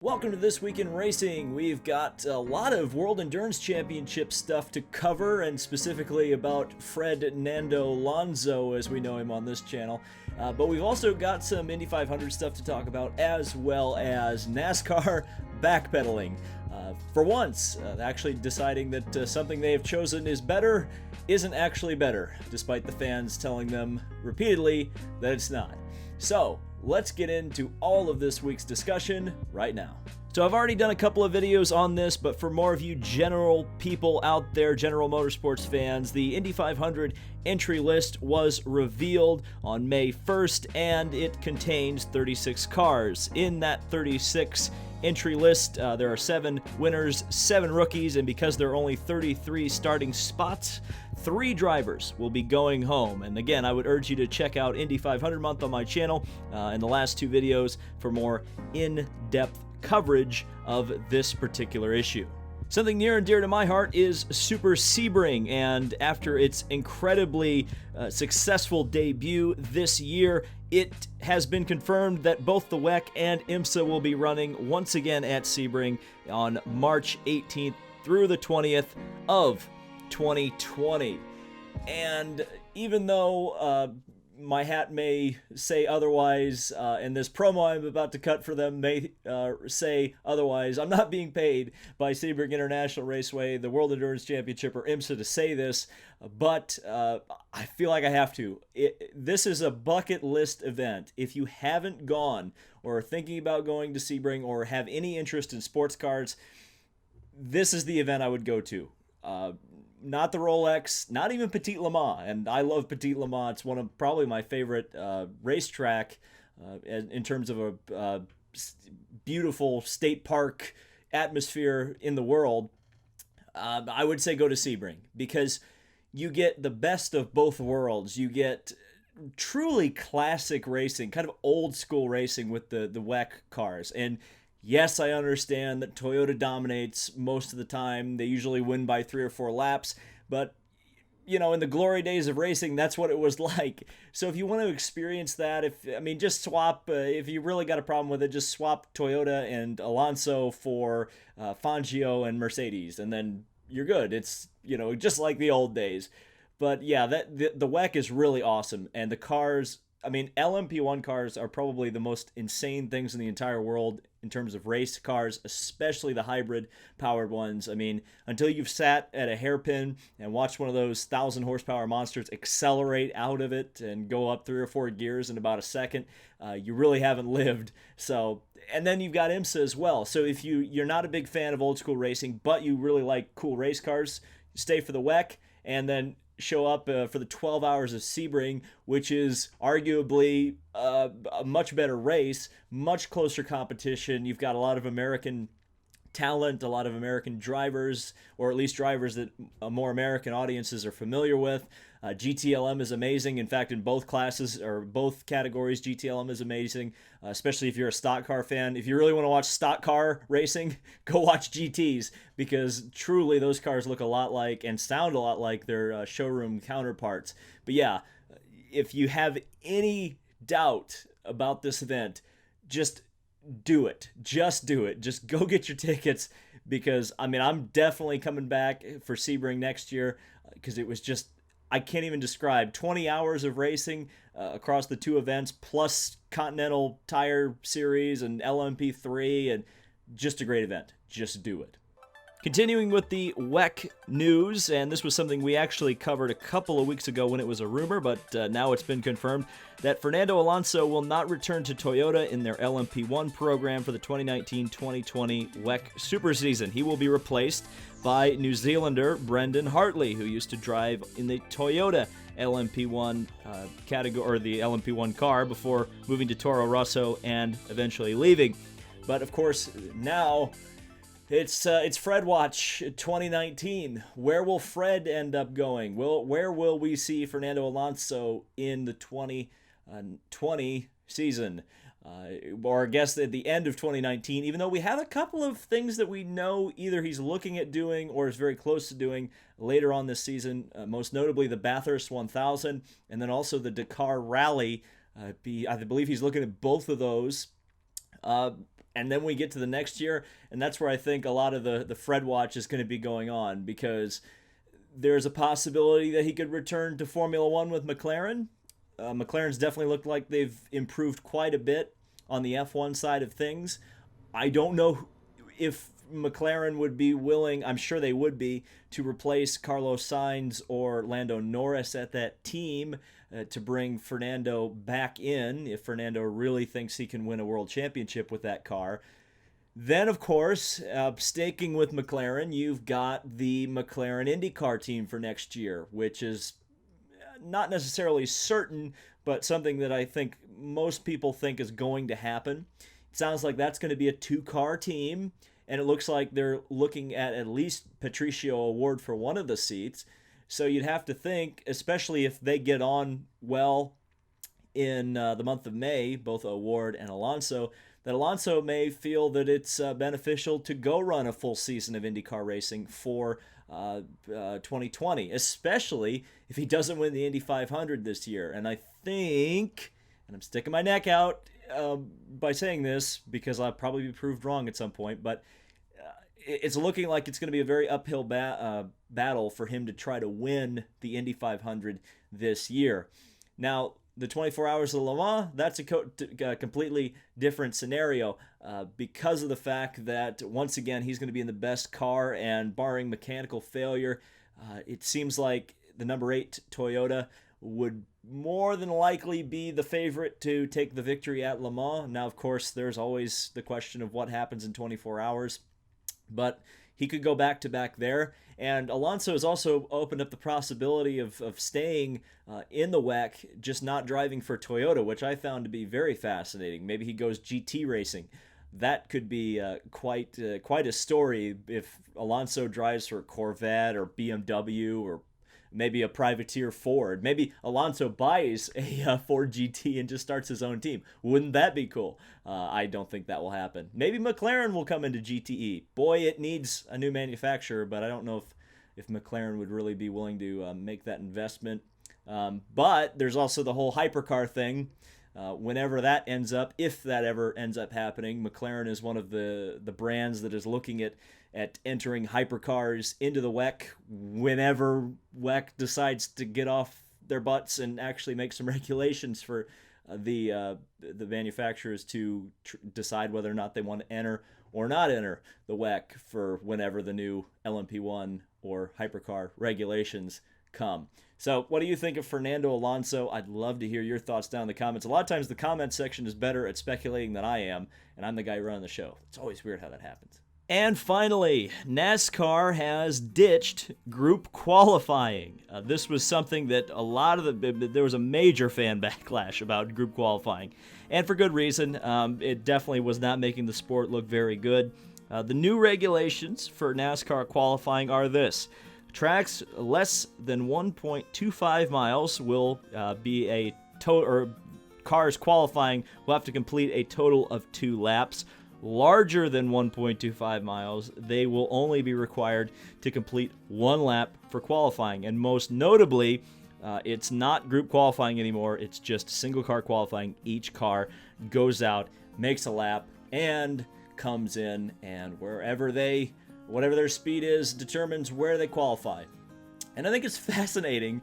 Welcome to This Week in Racing. We've got a lot of World Endurance Championship stuff to cover, and specifically about Fernando Alonso, as we know him on this channel. But we've also got some Indy 500 stuff to talk about, as well as NASCAR backpedaling. For once, actually deciding that something they have chosen is better isn't actually better, despite the fans telling them repeatedly that it's not. So, let's get into all of this week's discussion right now. So I've already done a couple of videos on this, but for more of you general people out there, general motorsports fans, the Indy 500 entry list was revealed on May 1st, and it contains 36 cars. In that 36 entry list, there are 7 winners, 7 rookies, and because there are only 33 starting spots, 3 drivers will be going home. And again, I would urge you to check out Indy 500 Month on my channel in the last 2 videos for more in-depth coverage of this particular issue. Something near and dear to my heart is Super Sebring, and after its incredibly successful debut this year, it has been confirmed that both the WEC and IMSA will be running once again at Sebring on March 18th through the 20th of 2020. And even though my hat may say otherwise, and this promo I'm about to cut for them may say otherwise, I'm not being paid by Sebring International Raceway, the World Endurance Championship, or IMSA to say this, but I feel like I have to. This is a bucket list event. If you haven't gone or are thinking about going to Sebring or have any interest in sports cars, this is the event I would go to. Not the Rolex, not even Petit Le Mans, and I love Petit Le Mans. It's one of probably my favorite racetrack in terms of a beautiful state park atmosphere in the world. I would say go to Sebring because you get the best of both worlds. You get truly classic racing, kind of old school racing with the WEC cars. And yes, I understand that Toyota dominates most of the time. They usually win by 3 or 4 laps, but you know, in the glory days of racing, that's what it was like. So if you want to experience that, just swap, if you really got a problem with it, just swap Toyota and Alonso for Fangio and Mercedes, and then you're good. It's, you know, just like the old days. But yeah, the WEC is really awesome, and the cars, LMP1 cars are probably the most insane things in the entire world in terms of race cars, especially the hybrid-powered ones. Until you've sat at a hairpin and watched one of those 1,000 horsepower monsters accelerate out of it and go up 3 or 4 gears in about a second, you really haven't lived. So, and then you've got IMSA as well. So if you're not a big fan of old school racing, but you really like cool race cars, stay for the WEC, and then show up for the 12 hours of Sebring, which is arguably a much better race, much closer competition. You've got a lot of American talent, a lot of American drivers, or at least drivers that more American audiences are familiar with. GTLM is amazing. In fact, in both classes or both categories, GTLM is amazing, especially if you're a stock car fan. If you really want to watch stock car racing, go watch GTs, because truly those cars look a lot like and sound a lot like their showroom counterparts. But yeah, if you have any doubt about this event, just do it. Just do it. Just go get your tickets, because I'm definitely coming back for Sebring next year, because it was just, I can't even describe 20 hours of racing across the 2 events, plus Continental Tire Series and LMP3, and just a great event. Just do it. Continuing with the WEC news, and this was something we actually covered a couple of weeks ago when it was a rumor, but now it's been confirmed that Fernando Alonso will not return to Toyota in their LMP1 program for the 2019-2020 WEC Super season. He will be replaced by New Zealander Brendon Hartley, who used to drive in the Toyota LMP1 category, or the LMP1 car, before moving to Toro Rosso and eventually leaving. But of course, now it's Fred Watch 2019. Where will Fred end up going? Where will we see Fernando Alonso in the 2020 season? Or I guess at the end of 2019, even though we have a couple of things that we know either he's looking at doing or is very close to doing later on this season, most notably the Bathurst 1000, and then also the Dakar Rally. I believe he's looking at both of those. And then we get to the next year, and that's where I think a lot of the Fred watch is going to be going on, because there's a possibility that he could return to Formula One with McLaren. McLaren's definitely looked like they've improved quite a bit on the F1 side of things. I don't know if McLaren would be willing, I'm sure they would be, to replace Carlos Sainz or Lando Norris at that team to bring Fernando back in, if Fernando really thinks he can win a world championship with that car. Then, of course, staking with McLaren, you've got the McLaren IndyCar team for next year, which is not necessarily certain, but something that I think most people think is going to happen. It sounds like that's going to be a 2-car team, and it looks like they're looking at least Patricio Award for one of the seats. So you'd have to think, especially if they get on well in the month of May, both Award and Alonso, that Alonso may feel that it's beneficial to go run a full season of IndyCar racing for 2020, especially if he doesn't win the Indy 500 this year. And I think, and I'm sticking my neck out by saying this because I'll probably be proved wrong at some point, but it's looking like it's going to be a very uphill battle for him to try to win the Indy 500 this year. Now, the 24 Hours of Le Mans, that's a completely different scenario because of the fact that, once again, he's going to be in the best car, and barring mechanical failure, it seems like the number 8 Toyota would more than likely be the favorite to take the victory at Le Mans. Now, of course, there's always the question of what happens in 24 hours, but he could go back-to-back there. And Alonso has also opened up the possibility of staying in the WEC, just not driving for Toyota, which I found to be very fascinating. Maybe he goes GT racing. That could be quite a story if Alonso drives for Corvette or BMW or maybe a privateer Ford. Maybe Alonso buys a Ford GT and just starts his own team. Wouldn't that be cool? I don't think that will happen. Maybe McLaren will come into GTE. Boy, it needs a new manufacturer, but I don't know if McLaren would really be willing to make that investment. But there's also the whole hypercar thing. Whenever that ends up, if that ever ends up happening, McLaren is one of the brands that is looking at entering hypercars into the WEC whenever WEC decides to get off their butts and actually make some regulations for the manufacturers to decide whether or not they want to enter or not enter the WEC for whenever the new LMP1 or hypercar regulations come. So what do you think of Fernando Alonso? I'd love to hear your thoughts down in the comments. A lot of times the comment section is better at speculating than I am, and I'm the guy running the show. It's always weird how that happens. And finally, NASCAR has ditched group qualifying. This was something that there was a major fan backlash about group qualifying, and for good reason. It definitely was not making the sport look very good. The new regulations for NASCAR qualifying are this. Tracks less than 1.25 miles will be a total, or cars qualifying will have to complete a total of 2 laps. Larger than 1.25 miles, they will only be required to complete 1 lap for qualifying. And most notably, it's not group qualifying anymore. It's just single car qualifying. Each car goes out, makes a lap, and comes in, and whatever their speed is determines where they qualify. And I think it's fascinating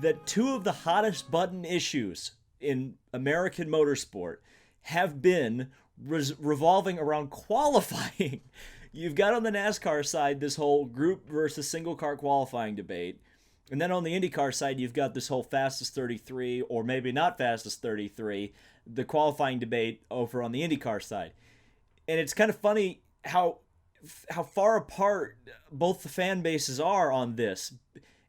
that 2 of the hottest button issues in American motorsport have been revolving around qualifying. You've got on the NASCAR side this whole group versus single car qualifying debate. And then on the IndyCar side, you've got this whole fastest 33, or maybe not fastest 33, the qualifying debate over on the IndyCar side. And it's kind of funny how far apart both the fan bases are on this.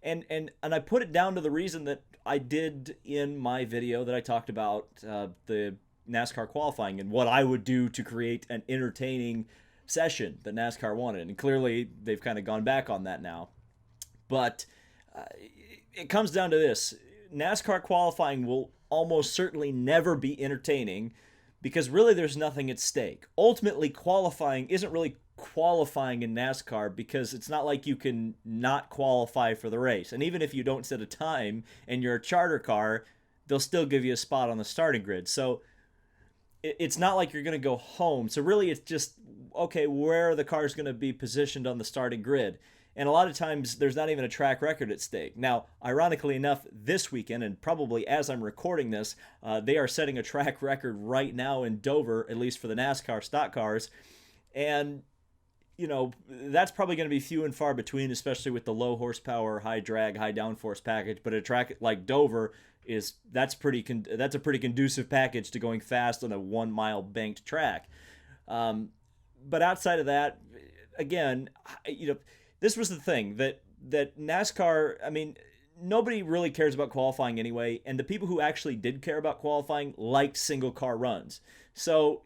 And I put it down to the reason that I did in my video that I talked about the NASCAR qualifying and what I would do to create an entertaining session that NASCAR wanted. And clearly they've kind of gone back on that now. But it comes down to this. NASCAR qualifying will almost certainly never be entertaining because really there's nothing at stake. Ultimately, qualifying isn't really qualifying in NASCAR because it's not like you can not qualify for the race. And even if you don't set a time and you're a charter car, they'll still give you a spot on the starting grid. So it's not like you're going to go home. So really it's just, okay, where are the cars going to be positioned on the starting grid? And a lot of times there's not even a track record at stake. Now, ironically enough, this weekend, and probably as I'm recording this, they are setting a track record right now in Dover, at least for the NASCAR stock cars. And, you know, that's probably going to be few and far between, especially with the low horsepower, high drag, high downforce package. But a track like Dover that's a pretty conducive package to going fast on a 1 mile banked track. But outside of that, again, you know, this was the thing that NASCAR, I mean, nobody really cares about qualifying anyway, and the people who actually did care about qualifying liked single car runs. So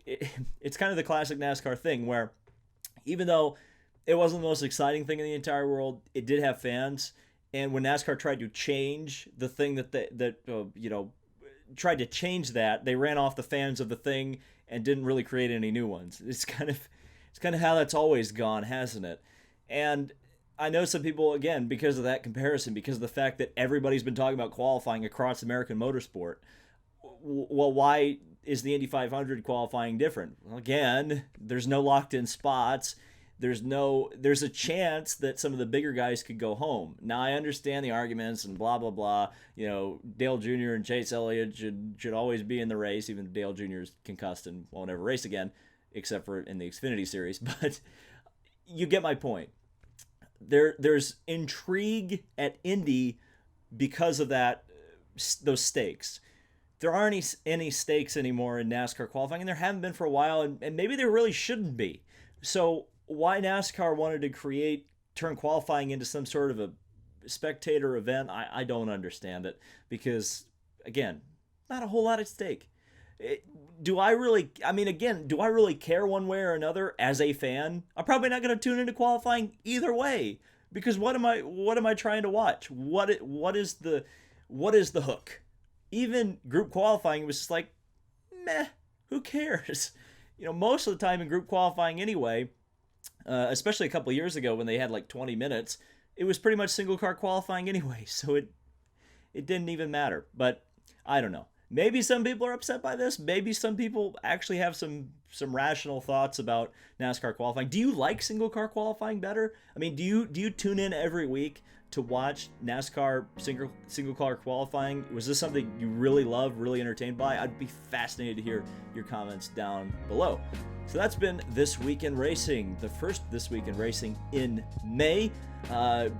it's kind of the classic NASCAR thing where even though it wasn't the most exciting thing in the entire world, it did have fans. And when NASCAR tried to change the thing tried to change that, they ran off the fans of the thing and didn't really create any new ones. It's kind of how that's always gone, hasn't it? And I know some people, again, because of that comparison, because of the fact that everybody's been talking about qualifying across American motorsport, well, why is the Indy 500 qualifying different? Well, again, there's no locked-in spots. There's a chance that some of the bigger guys could go home. Now, I understand the arguments and blah, blah, blah. You know, Dale Jr. and Chase Elliott should always be in the race, even if Dale Jr. is concussed and won't ever race again, except for in the Xfinity Series. But you get my point. There's intrigue at Indy because of those stakes. There aren't any stakes anymore in NASCAR qualifying, and there haven't been for a while, and maybe there really shouldn't be. So why NASCAR wanted to turn qualifying into some sort of a spectator event, I don't understand it, because, again, not a whole lot at stake. Do I really care one way or another as a fan? I'm probably not going to tune into qualifying either way, because what am I trying to watch? What is the hook? Even group qualifying was just like, meh, who cares? You know, most of the time in group qualifying anyway, especially a couple of years ago when they had like 20 minutes, it was pretty much single car qualifying anyway, so it didn't even matter. But I don't know. Maybe some people are upset by this. Maybe some people actually have some rational thoughts about NASCAR qualifying. Do you like single car qualifying better? I mean, do you tune in every week to watch NASCAR single car qualifying? Was this something you really love, really entertained by? I'd be fascinated to hear your comments down below. So that's been This Week in Racing, the first This Week in Racing in May.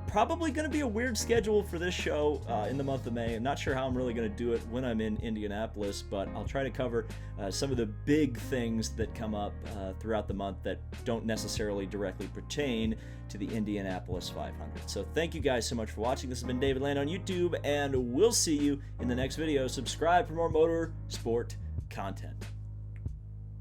Probably going to be a weird schedule for this show in the month of May. I'm not sure how I'm really going to do it when I'm in Indianapolis, but I'll try to cover some of the big things that come up throughout the month that don't necessarily directly pertain to the Indianapolis 500. So thank you guys so much for watching. This has been David Land on YouTube, and we'll see you in the next video. Subscribe for more motorsport content.